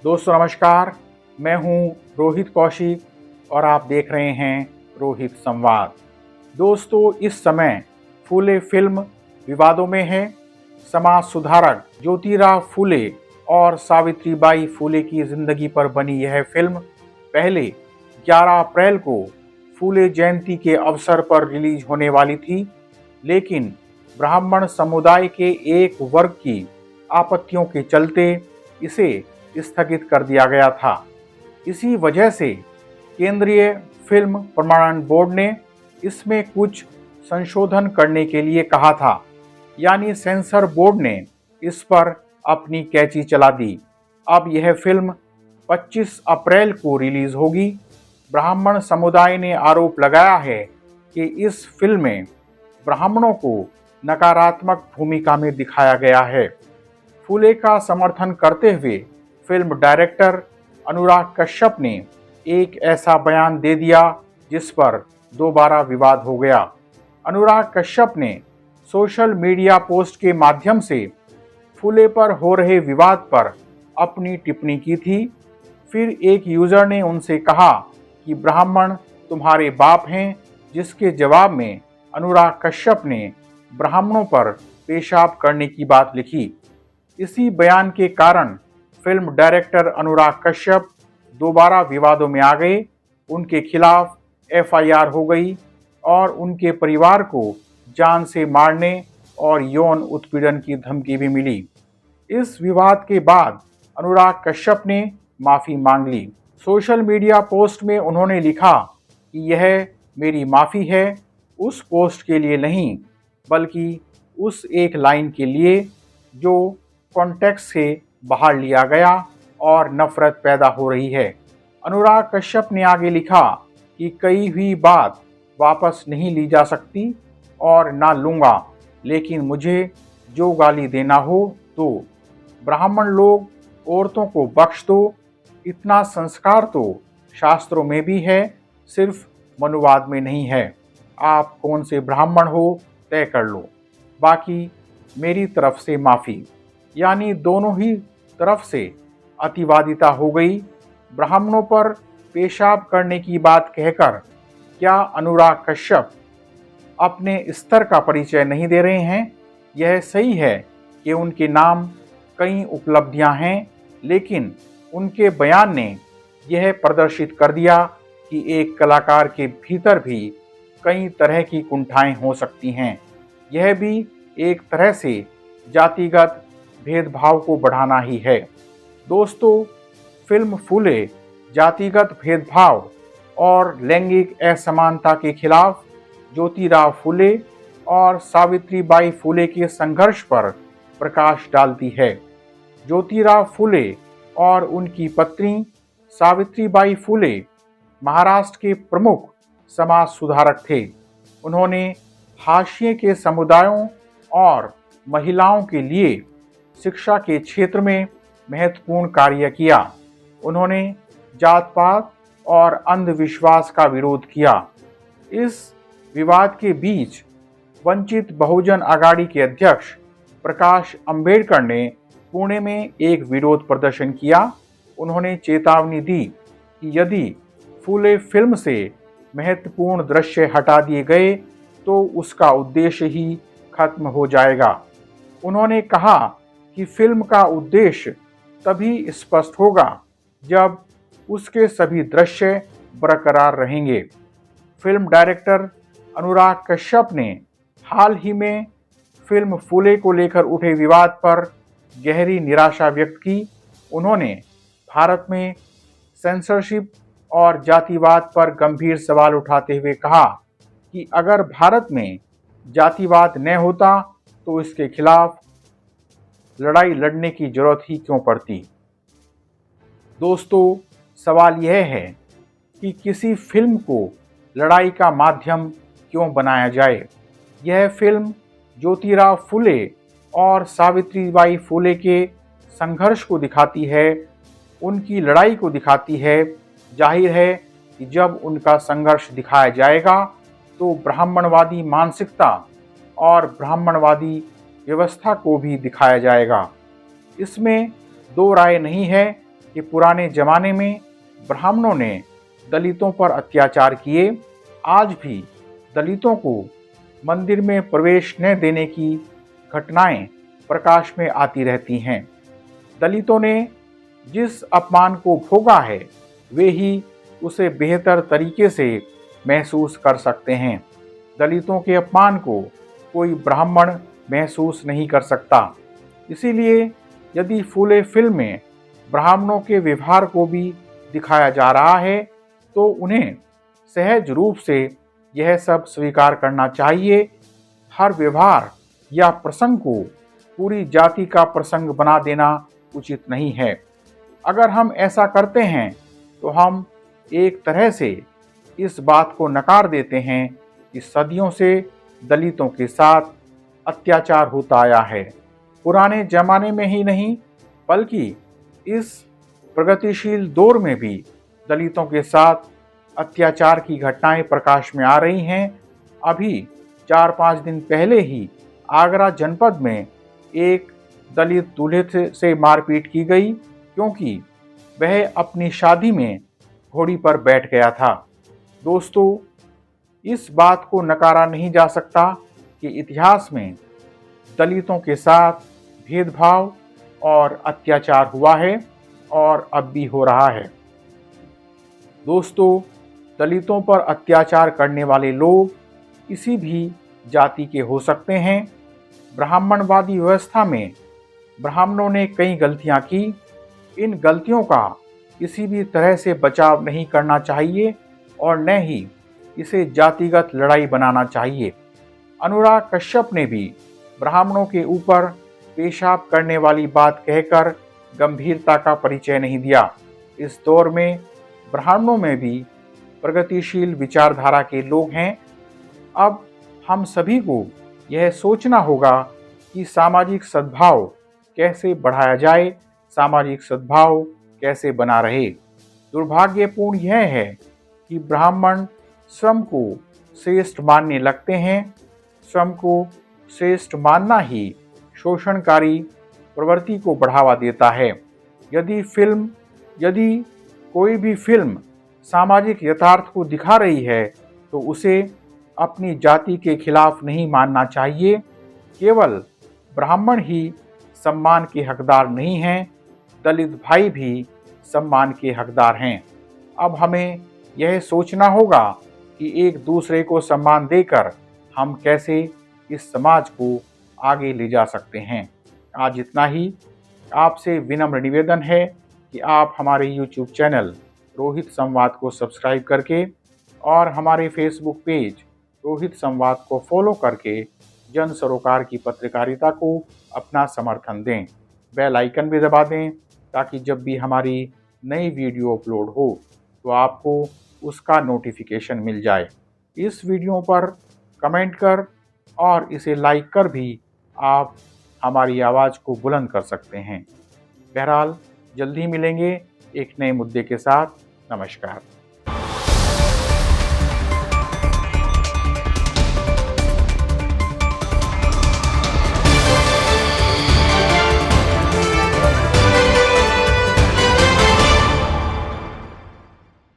दोस्तों नमस्कार, मैं हूं रोहित कौशिक और आप देख रहे हैं रोहित संवाद। दोस्तों इस समय फूले फिल्म विवादों में है। समाज सुधारक ज्योतिराव फूले और सावित्रीबाई फूले की जिंदगी पर बनी यह फिल्म पहले 11 अप्रैल को फूले जयंती के अवसर पर रिलीज होने वाली थी, लेकिन ब्राह्मण समुदाय के एक वर्ग की आपत्तियों के चलते इसे स्थगित कर दिया गया था। इसी वजह से केंद्रीय फिल्म प्रमाणन बोर्ड ने इसमें कुछ संशोधन करने के लिए कहा था, यानी सेंसर बोर्ड ने इस पर अपनी कैंची चला दी। अब यह फिल्म 25 अप्रैल को रिलीज होगी। ब्राह्मण समुदाय ने आरोप लगाया है कि इस फिल्म में ब्राह्मणों को नकारात्मक भूमिका में दिखाया गया है। फूले का समर्थन करते हुए फिल्म डायरेक्टर अनुराग कश्यप ने एक ऐसा बयान दे दिया जिस पर दोबारा विवाद हो गया। अनुराग कश्यप ने सोशल मीडिया पोस्ट के माध्यम से फूले पर हो रहे विवाद पर अपनी टिप्पणी की थी। फिर एक यूजर ने उनसे कहा कि ब्राह्मण तुम्हारे बाप हैं, जिसके जवाब में अनुराग कश्यप ने ब्राह्मणों पर पेशाब करने की बात लिखी। इसी बयान के कारण फिल्म डायरेक्टर अनुराग कश्यप दोबारा विवादों में आ गए। उनके खिलाफ एफआईआर हो गई और उनके परिवार को जान से मारने और यौन उत्पीड़न की धमकी भी मिली। इस विवाद के बाद अनुराग कश्यप ने माफ़ी मांग ली। सोशल मीडिया पोस्ट में उन्होंने लिखा कि यह मेरी माफ़ी है, उस पोस्ट के लिए नहीं बल्कि उस एक लाइन के लिए जो कॉन्टेक्स्ट से बाहर लिया गया और नफरत पैदा हो रही है। अनुराग कश्यप ने आगे लिखा कि कही हुई बात वापस नहीं ली जा सकती और ना लूँगा, लेकिन मुझे जो गाली देना हो तो ब्राह्मण लोग औरतों को बख्श दो। इतना संस्कार तो शास्त्रों में भी है, सिर्फ मनुवाद में नहीं है। आप कौन से ब्राह्मण हो तय कर लो, बाकी मेरी तरफ से माफ़ी। यानी दोनों ही तरफ से अतिवादिता हो गई। ब्राह्मणों पर पेशाब करने की बात कहकर क्या अनुराग कश्यप अपने स्तर का परिचय नहीं दे रहे हैं? यह सही है कि उनके नाम कई उपलब्धियां हैं, लेकिन उनके बयान ने यह प्रदर्शित कर दिया कि एक कलाकार के भीतर भी कई तरह की कुंठाएं हो सकती हैं। यह भी एक तरह से जातिगत भेदभाव को बढ़ाना ही है। दोस्तों, फिल्म फूले जातिगत भेदभाव और लैंगिक असमानता के खिलाफ ज्योतिराव फूले और सावित्रीबाई फूले के संघर्ष पर प्रकाश डालती है। ज्योतिराव फूले और उनकी पत्नी सावित्रीबाई फूले महाराष्ट्र के प्रमुख समाज सुधारक थे। उन्होंने हाशिए के समुदायों और महिलाओं के लिए शिक्षा के क्षेत्र में महत्वपूर्ण कार्य किया। उन्होंने जात पात और अंधविश्वास का विरोध किया। इस विवाद के बीच वंचित बहुजन आघाड़ी के अध्यक्ष प्रकाश अंबेडकर ने पुणे में एक विरोध प्रदर्शन किया। उन्होंने चेतावनी दी कि यदि फूले फिल्म से महत्वपूर्ण दृश्य हटा दिए गए तो उसका उद्देश्य ही खत्म हो जाएगा। उन्होंने कहा कि फिल्म का उद्देश्य तभी स्पष्ट होगा जब उसके सभी दृश्य बरकरार रहेंगे। फिल्म डायरेक्टर अनुराग कश्यप ने हाल ही में फिल्म फूले को लेकर उठे विवाद पर गहरी निराशा व्यक्त की। उन्होंने भारत में सेंसरशिप और जातिवाद पर गंभीर सवाल उठाते हुए कहा कि अगर भारत में जातिवाद न होता तो इसके खिलाफ लड़ाई लड़ने की जरूरत ही क्यों पड़ती। दोस्तों, सवाल यह है कि किसी फिल्म को लड़ाई का माध्यम क्यों बनाया जाए। यह फिल्म ज्योतिराव फूले और सावित्रीबाई फूले के संघर्ष को दिखाती है, उनकी लड़ाई को दिखाती है। जाहिर है कि जब उनका संघर्ष दिखाया जाएगा तो ब्राह्मणवादी मानसिकता और ब्राह्मणवादी व्यवस्था को भी दिखाया जाएगा। इसमें दो राय नहीं है कि पुराने जमाने में ब्राह्मणों ने दलितों पर अत्याचार किए। आज भी दलितों को मंदिर में प्रवेश न देने की घटनाएं प्रकाश में आती रहती हैं। दलितों ने जिस अपमान को भोगा है वे ही उसे बेहतर तरीके से महसूस कर सकते हैं। दलितों के अपमान को कोई ब्राह्मण महसूस नहीं कर सकता। इसीलिए यदि फूले फिल्म में ब्राह्मणों के व्यवहार को भी दिखाया जा रहा है तो उन्हें सहज रूप से यह सब स्वीकार करना चाहिए। हर व्यवहार या प्रसंग को पूरी जाति का प्रसंग बना देना उचित नहीं है। अगर हम ऐसा करते हैं तो हम एक तरह से इस बात को नकार देते हैं कि सदियों से दलितों के साथ अत्याचार होता आया है। पुराने जमाने में ही नहीं बल्कि इस प्रगतिशील दौर में भी दलितों के साथ अत्याचार की घटनाएं प्रकाश में आ रही हैं। अभी 4-5 दिन पहले ही आगरा जनपद में एक दलित दूल्हे से मारपीट की गई क्योंकि वह अपनी शादी में घोड़ी पर बैठ गया था। दोस्तों, इस बात को नकारा नहीं जा सकता कि इतिहास में दलितों के साथ भेदभाव और अत्याचार हुआ है और अब भी हो रहा है। दोस्तों, दलितों पर अत्याचार करने वाले लोग किसी भी जाति के हो सकते हैं। ब्राह्मणवादी व्यवस्था में ब्राह्मणों ने कई गलतियां की। इन गलतियों का किसी भी तरह से बचाव नहीं करना चाहिए और न ही इसे जातिगत लड़ाई बनाना चाहिए। अनुराग कश्यप ने भी ब्राह्मणों के ऊपर पेशाब करने वाली बात कहकर गंभीरता का परिचय नहीं दिया। इस दौर में ब्राह्मणों में भी प्रगतिशील विचारधारा के लोग हैं। अब हम सभी को यह सोचना होगा कि सामाजिक सद्भाव कैसे बढ़ाया जाए, सामाजिक सद्भाव कैसे बना रहे। दुर्भाग्यपूर्ण यह है कि ब्राह्मण श्रम को श्रेष्ठ मानने लगते हैं। श्रम को श्रेष्ठ मानना ही शोषणकारी प्रवृत्ति को बढ़ावा देता है। यदि कोई भी फिल्म सामाजिक यथार्थ को दिखा रही है तो उसे अपनी जाति के खिलाफ नहीं मानना चाहिए। केवल ब्राह्मण ही सम्मान के हकदार नहीं हैं, दलित भाई भी सम्मान के हकदार हैं। अब हमें यह सोचना होगा कि एक दूसरे को सम्मान देकर हम कैसे इस समाज को आगे ले जा सकते हैं। आज इतना ही। आपसे विनम्र निवेदन है कि आप हमारे YouTube चैनल रोहित संवाद को सब्सक्राइब करके और हमारे फेसबुक पेज रोहित संवाद को फॉलो करके जन सरोकार की पत्रकारिता को अपना समर्थन दें। बेल आइकन भी दबा दें ताकि जब भी हमारी नई वीडियो अपलोड हो तो आपको उसका नोटिफिकेशन मिल जाए। इस वीडियो पर कमेंट कर और इसे लाइक कर भी आप हमारी आवाज़ को बुलंद कर सकते हैं। बहरहाल जल्दी मिलेंगे एक नए मुद्दे के साथ। नमस्कार।